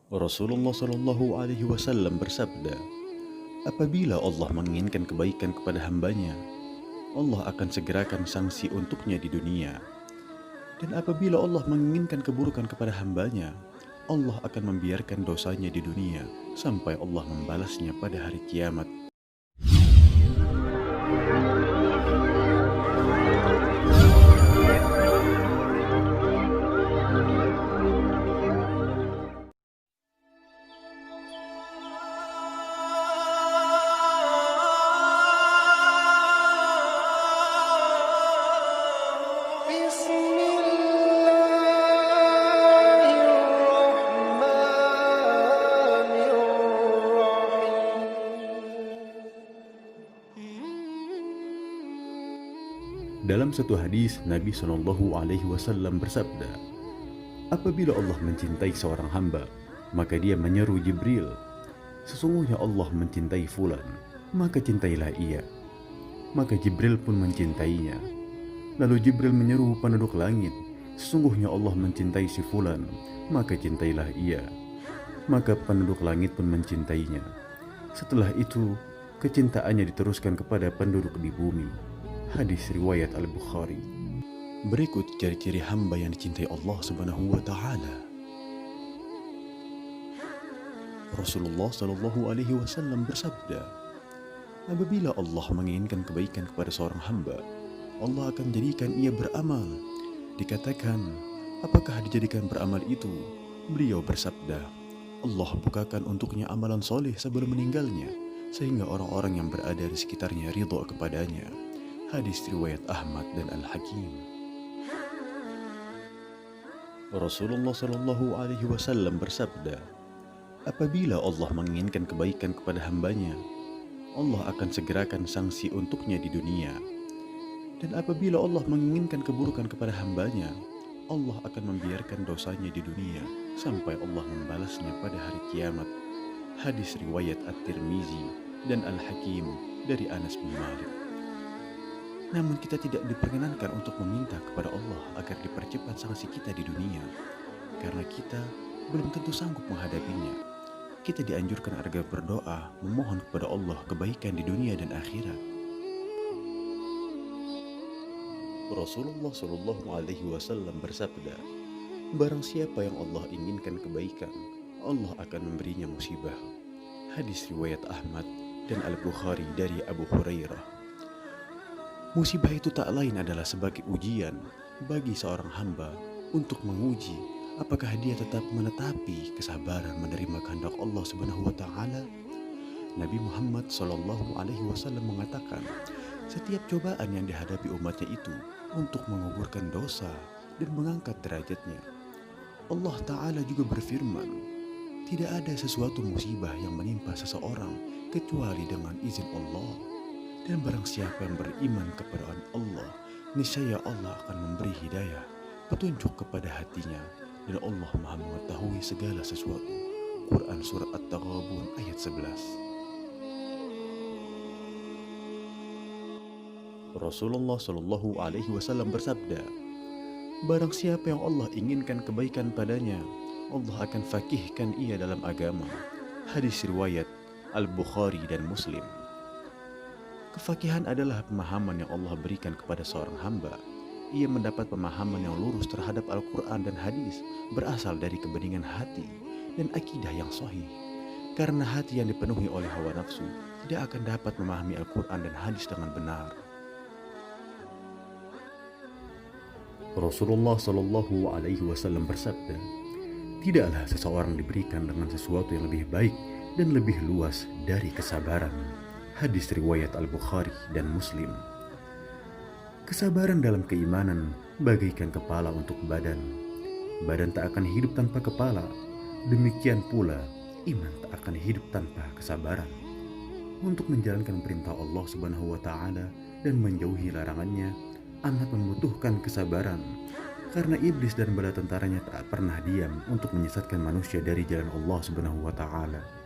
Rasulullah Shallallahu Alaihi Wasallam bersabda, apabila Allah menginginkan kebaikan kepada hambanya, Allah akan segerakan sanksi untuknya di dunia. Dan apabila Allah menginginkan keburukan kepada hambanya, Allah akan membiarkan dosanya di dunia sampai Allah membalasnya pada hari kiamat. بسم الله الرحمن الرحيم. Dalam satu hadis, Nabi Shallallahu Alaihi Wasallam bersabda, apabila Allah mencintai seorang hamba, maka dia menyeru Jibril, sesungguhnya Allah mencintai fulan, maka cintailah ia. Maka Jibril pun mencintainya. Lalu Jibril menyeru penduduk langit, sesungguhnya Allah mencintai si fulan, maka cintailah ia. Maka penduduk langit pun mencintainya. Setelah itu, kecintaannya diteruskan kepada penduduk di bumi. Hadis riwayat Al-Bukhari. Berikut ciri-ciri hamba yang dicintai Allah Subhanahu wa Ta'ala. Rasulullah Shallallahu Alaihi Wasallam bersabda, apabila Allah menginginkan kebaikan kepada seorang hamba, Allah akan jadikan ia beramal. Dikatakan, apakah dijadikan beramal itu? Beliau bersabda, Allah bukakan untuknya amalan soleh sebelum meninggalnya, sehingga orang-orang yang berada di sekitarnya ridho kepadanya. Hadis riwayat Ahmad dan Al-Hakim. Rasulullah Shallallahu Alaihi Wasallam bersabda, apabila Allah menginginkan kebaikan kepada hambanya, Allah akan segerakan sanksi untuknya di dunia. Dan apabila Allah menginginkan keburukan kepada hambanya, Allah akan membiarkan dosanya di dunia sampai Allah membalasnya pada hari kiamat. Hadis riwayat At-Tirmizi dan Al-Hakim dari Anas bin Malik. Namun kita tidak diperkenankan untuk meminta kepada Allah agar dipercepat sanksi kita di dunia, karena kita belum tentu sanggup menghadapinya. Kita dianjurkan agar berdoa, memohon kepada Allah kebaikan di dunia dan akhirat. Rasulullah Shallallahu Alaihi Wasallam bersabda, barang siapa yang Allah inginkan kebaikan, Allah akan memberinya musibah. Hadis riwayat Ahmad dan Al-Bukhari dari Abu Hurairah. Musibah itu tak lain adalah sebagai ujian bagi seorang hamba untuk menguji apakah dia tetap menetapi kesabaran menerima kehendak Allah Subhanahu wa Ta'ala. Nabi Muhammad Shallallahu Alaihi Wasallam mengatakan, setiap cobaan yang dihadapi umatnya itu untuk menguburkan dosa dan mengangkat derajatnya. Allah Ta'ala juga berfirman, tidak ada sesuatu musibah yang menimpa seseorang kecuali dengan izin Allah. Dan barang siapa yang beriman kepada Allah, niscaya Allah akan memberi hidayah, petunjuk kepada hatinya, dan Allah Maha mengetahui segala sesuatu. Quran Surah At-Taghabun ayat 11. Rasulullah Shallallahu Alaihi Wasallam bersabda, barang siapa yang Allah inginkan kebaikan padanya, Allah akan fakihkan ia dalam agama. Hadis riwayat Al-Bukhari dan Muslim. Kefakihan adalah pemahaman yang Allah berikan kepada seorang hamba. Ia mendapat pemahaman yang lurus terhadap Al-Quran dan hadis, berasal dari kebeningan hati dan akidah yang sahih. Karena hati yang dipenuhi oleh hawa nafsu tidak akan dapat memahami Al-Quran dan hadis dengan benar. Rasulullah Shallallahu Alaihi Wasallam bersabda, tidaklah seseorang diberikan dengan sesuatu yang lebih baik dan lebih luas dari kesabaran. Hadis riwayat Al-Bukhari dan Muslim. Kesabaran dalam keimanan bagaikan kepala untuk badan. Badan tak akan hidup tanpa kepala. Demikian pula iman tak akan hidup tanpa kesabaran. Untuk menjalankan perintah Allah Subhanahu wa Ta'ala dan menjauhi larangannya amat membutuhkan kesabaran, karena iblis dan bala tentaranya tak pernah diam untuk menyesatkan manusia dari jalan Allah Subhanahu wa Ta'ala.